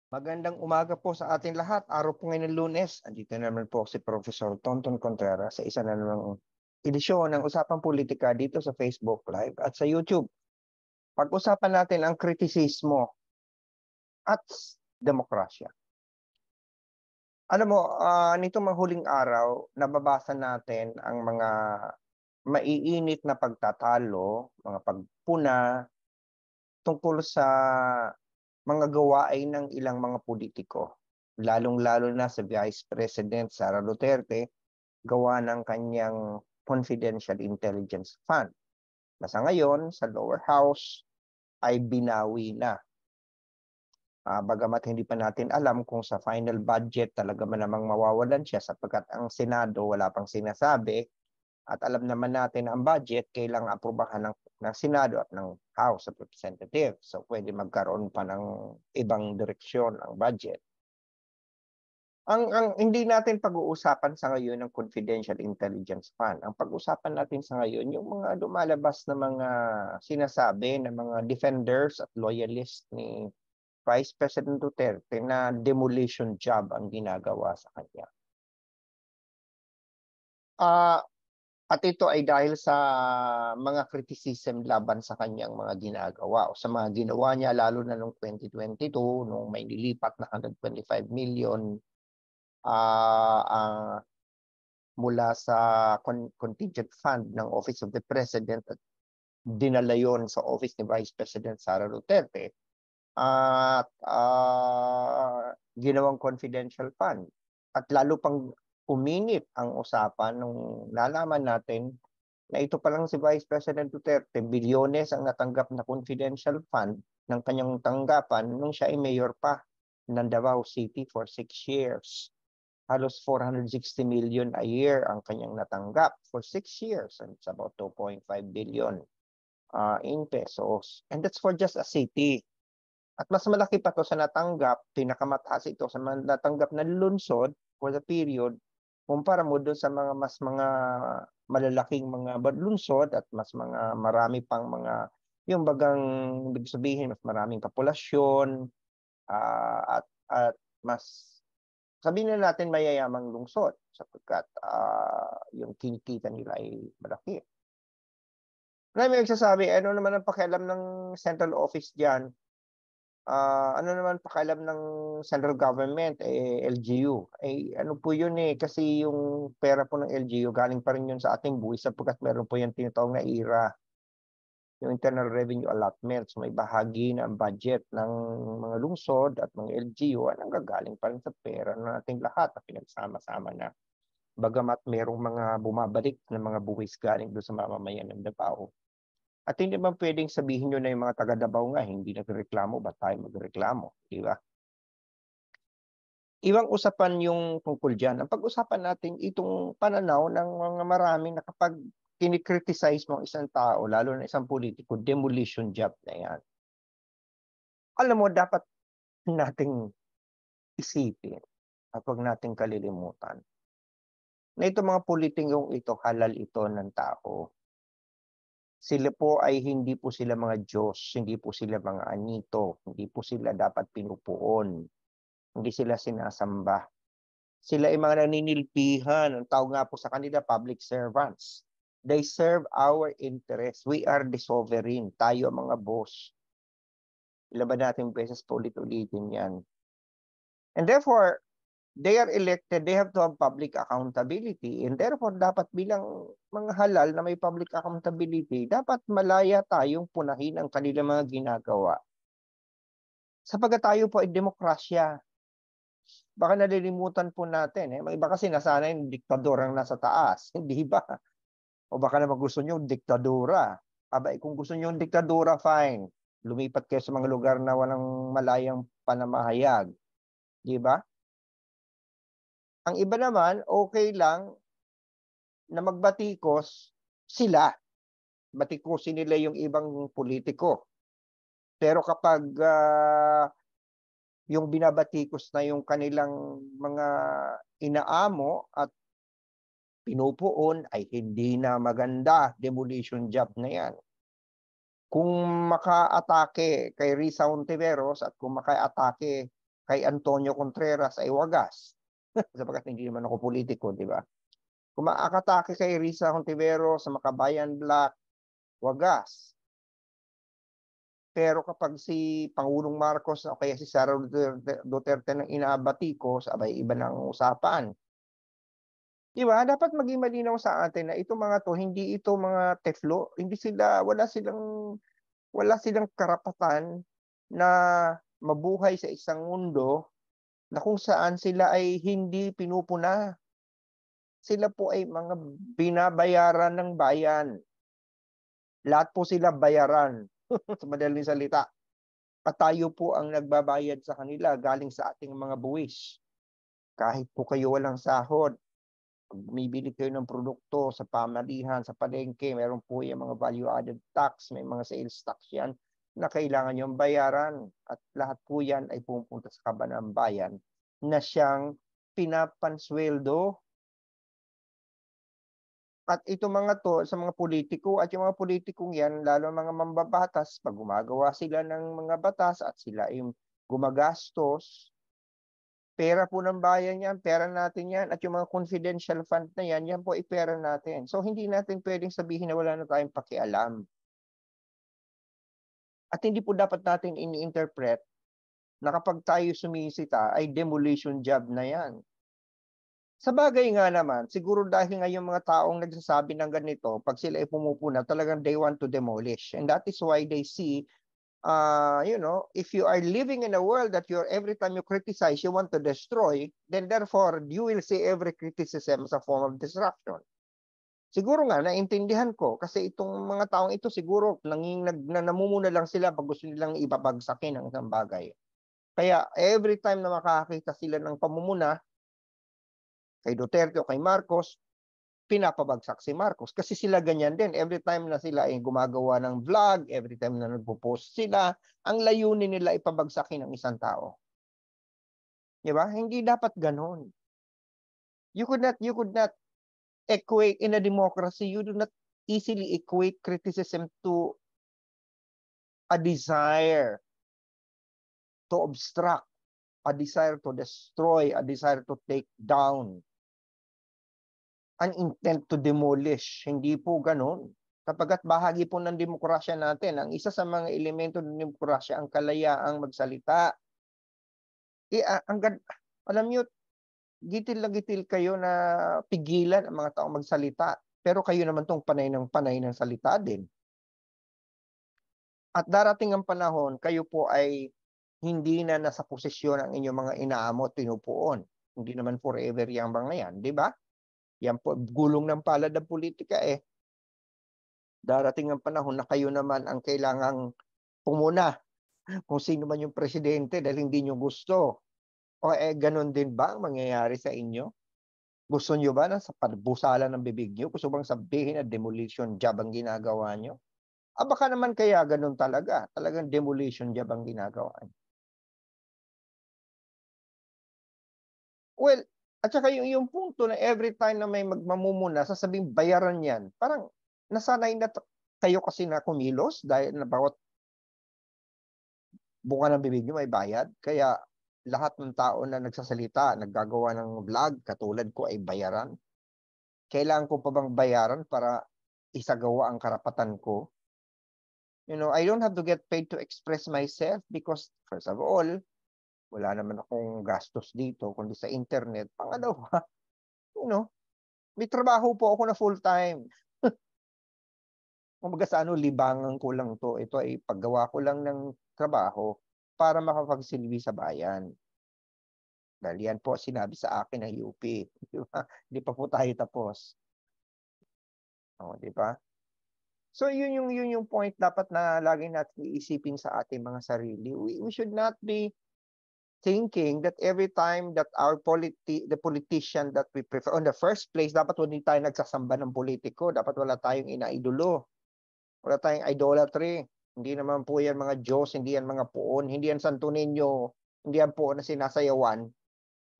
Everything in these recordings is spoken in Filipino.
Magandang umaga po sa ating lahat. Araw po ngayon ng Lunes. Andito naman po si Professor Tonton Contreras sa isa na namang edisyon ng Usapang Politika dito sa Facebook Live at sa YouTube. Pag-usapan natin ang kritisismo at demokrasya. Alam mo, nito mga huling araw, nababasa natin ang mga maiinit na pagtatalo, mga pagpuna tungkol sa mga gawain ng ilang mga politiko, lalong-lalo na sa Vice President Sara Duterte, gawa ng kanyang Confidential Intelligence Fund. Nasa ngayon, sa lower house, ay binawi na. Bagamat hindi pa natin alam kung sa final budget talaga man namang mawawalan siya sapagkat ang Senado wala pang sinasabi at alam naman natin na ang budget kailangang aprobahan ng Senado at ng House of Representatives. So pwede magkaroon pa ng ibang direksyon ang budget. Ang hindi natin pag-uusapan sa ngayon ng Confidential Intelligence Fund. Ang pag-uusapan natin sa ngayon yung mga lumalabas na mga sinasabi ng mga defenders at loyalists ni Vice President Duterte na demolition job ang ginagawa sa kanya. At ito ay dahil sa mga criticism laban sa kanyang mga ginagawa o sa mga ginawa niya lalo na noong 2022 nung may nilipat na 125 million mula sa contingent fund ng Office of the President at dinala yon sa Office ni Vice President Sara Duterte at ginawang confidential fund. At lalo pang uminit ang usapan nung nalaman natin na ito pa lang si Vice President Duterte, bilyones ang natanggap na confidential fund ng kanyang tanggapan nung siya ay mayor pa ng Davao City for 6 years. Halos 460 million a year ang kanyang natanggap for 6 years. And it's about 2.5 billion in pesos. And that's for just a city. At mas malaki pa to sa natanggap, pinakamataas ito sa natanggap na lungsod for the period, kumpara mo doon sa mga malalaking mga lungsod at mas mga marami pang mga, yung bagang ibig sabihin, mas maraming populasyon at mas sabihin na natin mayayamang lungsod sapagkat yung kinikita nila ay malaki. Marami nagsasabi, ano naman ang pakialam ng central office dyan? Ano naman pakialam ng central government, LGU? Ano po yun kasi yung pera po ng LGU galing pa rin yun sa ating buwis sapagkat meron po yung tinatawag na IRA, yung Internal Revenue Allotment. So may bahagi na ang budget ng mga lungsod at mga LGU ang nanggagaling pa rin sa pera ng ating lahat na pinagsama-sama na. Bagamat merong mga bumabalik na mga buwis galing doon sa mamamayan ng Davao. At hindi man pwedeng sabihin nyo na yung mga taga Davao nga, hindi nagreklamo, ba't tayo magreklamo? Di ba? Ibang usapan yung tungkol dyan. Ang pag-usapan natin itong pananaw ng mga maraming na kapag kinikriticize mo isang tao, lalo na isang politiko, demolition job na yan. Alam mo, dapat nating isipin at huwag nating kalilimutan na itong mga politikong ito, halal ito ng tao. Sila po ay hindi po sila mga Diyos, hindi po sila mga anito, hindi po sila dapat pinupuon, hindi sila sinasamba. Sila ay mga naninilpihan, ang tawag nga po sa kanila, public servants. They serve our interests. We are the sovereign. Tayo ang mga boss. Ilan ba natin beses po ulit-ulitin yan? And therefore, they are elected, they have to have public accountability. And therefore, dapat bilang mga halal na may public accountability, dapat malaya tayong punahin ang kanilang mga ginagawa. Sapagkat tayo po ay demokrasya. Baka nalilimutan po natin. May iba kasi nasanay yung diktador ang nasa taas. Hindi ba? O baka naman gusto nyo diktadura. Kung gusto nyo diktadura, fine. Lumipat kayo sa mga lugar na walang malayang panamahayag. Di ba? Ang iba naman, okay lang na magbatikos sila. Batikusin nila yung ibang politiko. Pero kapag yung binabatikos na yung kanilang mga inaamo at pinupuon ay hindi na maganda, demolition job na yan. Kung maka-atake kay Risa Hontiveros at kung maka-atake kay Antonio Contreras ay wagas. Sapagkat hindi naman ako politiko, di ba? Kung maakatake kay Risa Hontiveros sa Makabayan Black, wagas. Pero kapag si Pangulong Marcos o kaya si Sara Duterte nang inaabatiko, sabay iba na ang usapan. Di ba? Dapat maging malinaw sa atin na itong mga to, hindi ito mga teflo, hindi sila, wala silang karapatan na mabuhay sa isang mundo na kung saan sila ay hindi pinupuna. Sila po ay mga binabayaran ng bayan. Lahat po sila bayaran, sa madaling salita. At tayo po ang nagbabayad sa kanila galing sa ating mga buwis. Kahit po kayo walang sahod, pag bumibili kayo ng produkto sa pamalihan, sa palengke, meron po yung mga value-added tax, may mga sales tax yan na kailangan yung bayaran. At lahat po yan ay pupunta sa kaban ng bayan na siyang pinapansweldo. At ito mga to, sa mga politiko at yung mga politikong yan, lalo mga mambabatas, pag gumagawa sila ng mga batas at sila ay gumagastos, pera po ng bayan yan, pera natin yan, at yung mga confidential fund na yan, yan po ay pera natin. So hindi natin pwedeng sabihin na wala na tayong pakialam. At hindi po dapat natin ini-interpret na kapag tayo sumisita ay demolition job na yan. Sa bagay nga naman, siguro dahil nga yung mga taong nagsasabi ng ganito, pag sila ay pumupuna, talagang they want to demolish. And that is why they see, if you are living in a world that every time you criticize, you want to destroy, then therefore, you will see every criticism as a form of disruption. Siguro nga, naintindihan ko, kasi itong mga taong ito siguro, namumuna lang sila pag gusto nilang ibabagsakin ang isang bagay. Kaya every time na makakita sila ng pamumuna, kay Duterte o kay Marcos, pinapabagsak si Marcos. Kasi sila ganyan din. Every time na sila ay gumagawa ng vlog, every time na nagpo-post sila, ang layunin nila ay pabagsakin ng isang tao. Di ba? Hindi dapat ganon. You could not equate in a democracy, you do not easily equate criticism to a desire to obstruct, a desire to destroy, a desire to take down, an intent to demolish. Hindi po ganon. Kapagkat bahagi po ng demokrasya natin, ang isa sa mga elemento ng demokrasya, ang kalayaang magsalita. Alam nyo, gitil na gitil kayo na pigilan ang mga taong magsalita. Pero kayo naman tong panay ng salita din. At darating ang panahon, kayo po ay hindi na nasa posisyon ang inyong mga inaamot, pinupuon. Hindi naman forever yung mga yan, di ba? Yan po, gulong ng palad ng politika eh. Darating ang panahon na kayo naman ang kailangang pumuna kung sino man yung presidente dahil hindi nyo gusto. O ganun din ba ang mangyayari sa inyo? Gusto nyo ba na sa pagbusalan ng bibig nyo? Gusto bang sabihin na demolition job ang ginagawa nyo? Baka naman kaya ganun talaga. Talagang demolition job ang ginagawa nyo. Well, at saka yung punto na every time na may magmamumuna, sasabing bayaran yan. Parang nasanay na kayo kasi na kumilos dahil na bawat buka ng bibig nyo may bayad. Kaya lahat ng tao na nagsasalita, naggagawa ng vlog, katulad ko ay bayaran. Kailangan ko pa bang bayaran para isagawa ang karapatan ko? I don't have to get paid to express myself because first of all, wala naman akong gastos dito kundi sa internet. Pangalawa, may trabaho po ako na full-time. Kumbaga sa libangan ko lang to. Ito ay paggawa ko lang ng trabaho para makapagsilbi sa bayan. Dahil yan po sinabi sa akin ng UP. Di pa po tayo tapos. Di ba? So yun yung point dapat na lagi natin iisipin sa ating mga sarili. We should not be thinking that every time that the politician that we prefer, on the first place, dapat hindi tayo nagsasamba ng politiko. Dapat wala tayong inaidolo. Wala tayong idolatry. Hindi naman po yan mga Diyos, hindi yan mga puon, hindi yan Santo Niño, hindi yan puon na sinasayawan.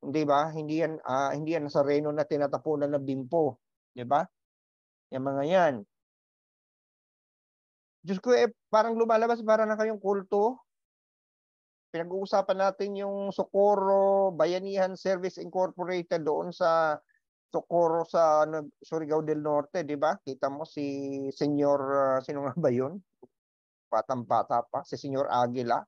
Hindi ba? Hindi yan Nazareno na tinatapunan ng bimpo. Di ba? Yung mga yan. Diyos ko, parang lumalabas para na kayong kulto. Pinag-uusapan natin yung Socorro Bayanihan Service Incorporated doon sa Socorro sa Surigao del Norte, di ba? Kita mo si Senyor, sino nga ba yun? Batang-bata pa, si Senyor Aguila,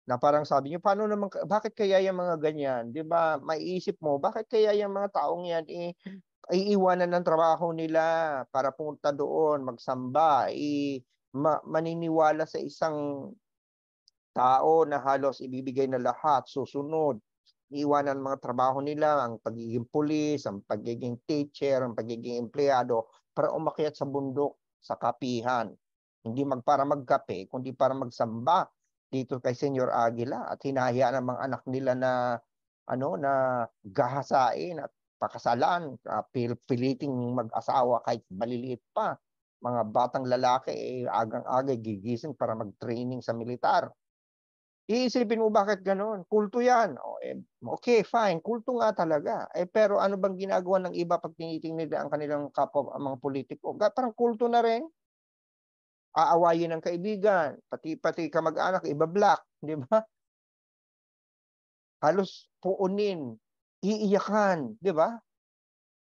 na parang sabi niyo, paano naman, bakit kaya yung mga ganyan? Di ba, maiisip mo, bakit kaya yung mga taong yan, iiwanan ng trabaho nila para pumunta doon, magsamba, maniniwala sa isang tao na halos ibibigay na lahat, susunod, iiwanan ang mga trabaho nila, ang pagiging pulis, ang pagiging teacher, ang pagiging empleyado, para umakyat sa bundok, sa kapihan. Hindi para magkape, kundi para magsamba dito kay Senyor Aguila at hinahayaan ng mga anak nila na gahasain at pakasalan, piliting mag-asawa kahit maliliit pa. Mga batang lalaki, agang-aga gigising para mag-training sa militar. Iisipin mo bakit gano'n? Kulto yan. Okay, fine. Kulto nga talaga. Pero ano bang ginagawa ng iba pag tinitingnan nila ang kanilang kapwa, ang mga politiko? Parang kulto na rin. Aawayin ng kaibigan, pati kamag-anak, iba-block, di ba? Halos puunin, iiyakan, di ba?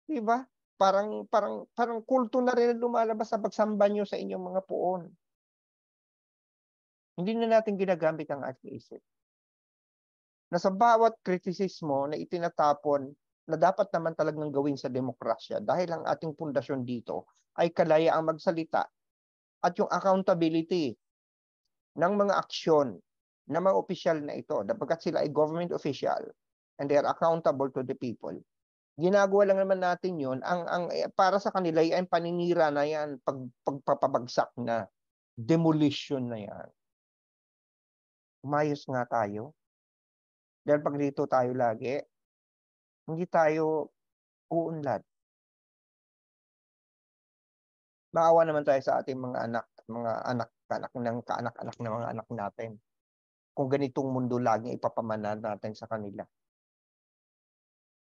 Di ba? Parang kulto na rin lumalabas sa pagsamba nyo sa inyong mga puon. Hindi na natin ginagamit ang ating isip. Na sa bawat kritisismo na itinatapon na dapat naman talagang gawin sa demokrasya dahil ang ating pundasyon dito ay kalayaang magsalita at yung accountability ng mga aksyon ng mga opisyal na ito, dapat sila ay government official and they are accountable to the people. Ginagawa lang naman natin yun, para sa kanila ay paninira na yan, pagpapabagsak na, demolition na yan. Umayos nga tayo. Dahil pag dito tayo lagi, hindi tayo uunlad. Maawa naman tayo sa ating mga anak ng kaanak-anak ng mga anak natin. Kung ganitong mundo laging ipapamana natin sa kanila.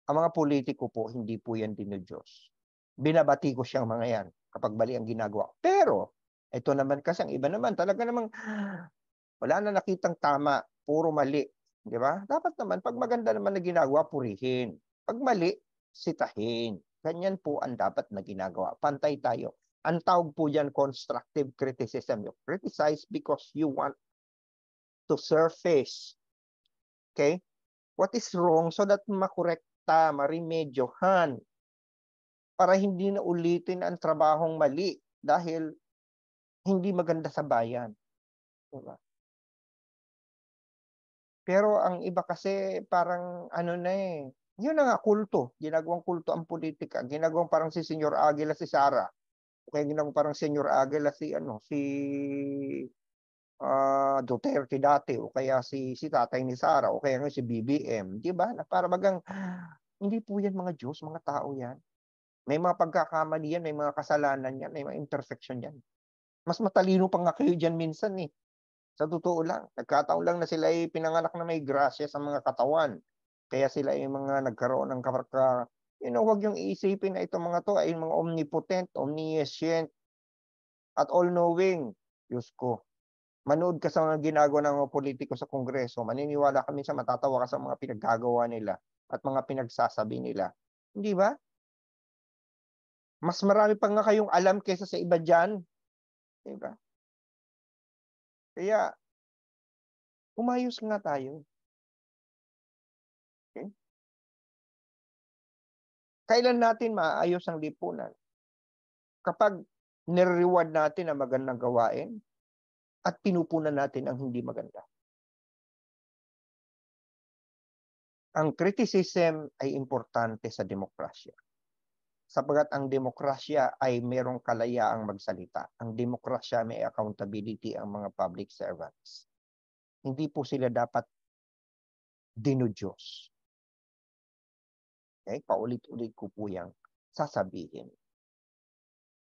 Ang mga politiko po, hindi po yan dinudiyos. Binabati ko siyang mga yan kapag bali ang ginagawa. Pero, ito naman kasi, ang iba naman, talaga namang wala na nakitang tama, puro mali. Di ba? Dapat naman, pag maganda naman na ginagawa, purihin. Pag mali, sitahin. Ganyan po ang dapat na ginagawa. Pantay tayo. Ang tawag po dyan, constructive criticism. You criticize because you want to surface. Okay? What is wrong so that makorekta, maremedyohan para hindi na ulitin ang trabahong mali dahil hindi maganda sa bayan. Diba? Pero ang iba kasi parang yun na nga, kulto. Ginagawang kulto ang politika. Ginagawang parang si Senyor Aguila si Sara. O kaya ginagawang parang Senyor Aguila si Duterte dati, o kaya si tatay ni Sara, o kaya si BBM. Di ba? Para bagang, hindi po yan mga Diyos, mga tao yan. May mga pagkakamali yan, may mga kasalanan yan, may mga imperfection yan. Mas matalino pa nga kayo dyan minsan eh. Sa totoo lang, nagkataon lang na sila ay pinanganak na may grasya sa mga katawan. Kaya sila ay mga nagkaroon ng huwag yung iisipin na itong mga to ay mga omnipotent, omniscient, at all-knowing. Diyos ko. Manood ka sa mga ginagawa ng mga politiko sa Kongreso, maniniwala kami sa matatawa ka sa mga pinaggagawa nila at mga pinagsasabi nila. Hindi ba? Mas marami pa nga kayong alam kaysa sa iba dyan. Di ba? Kaya, umayos nga tayo. Okay? Kailan natin maayos ang lipunan? Kapag nire-reward natin ang magandang gawain at pinupunan natin ang hindi maganda. Ang criticism ay importante sa demokrasya. Sapagat ang demokrasya ay merong kalayaang magsalita. Ang demokrasya may accountability ang mga public servants. Hindi po sila dapat dinudiyos. Okay? Paulit-ulit ko po yang sasabihin.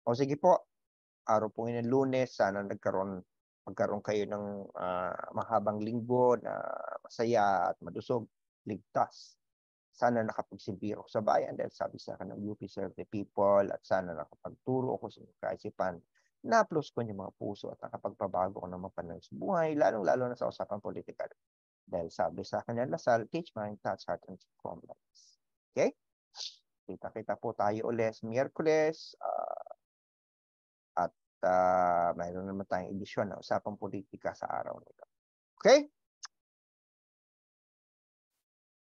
O sige po, araw po ng Lunes, sana magkaroon kayo ng mahabang linggo na masaya at madusog, ligtas. Sana nakapagsilbi ako sa bayan dahil sabi sa akin ng UP Serve the People at sana nakapagturo ako sa kaisipan na plus ko yung mga puso at nakapagpabago ko ng mga panahon sa buhay, lalong-lalo na sa usapang politikal. Dahil sabi sa kanya Lasal, teach mind, touch heart, and form lives. Okay? Kita-kita po tayo ulit sa Miyerkules. At mayroon naman tayong edisyon na usapang politika sa araw nito. Okay?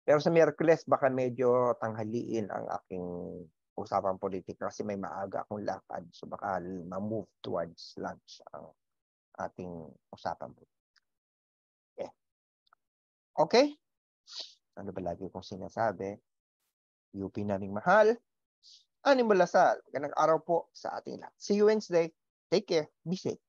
Pero sa Miyerkules, baka medyo tanghaliin ang aking usapang politika kasi may maaga akong lakad. So baka ma-move towards lunch ang ating usapang politika. Okay. Okay? Ano ba lagi kong sinasabi? UP naming mahal. Animal Lasal. Magandang araw po sa ating lahat. See you Wednesday. Take care. Be safe.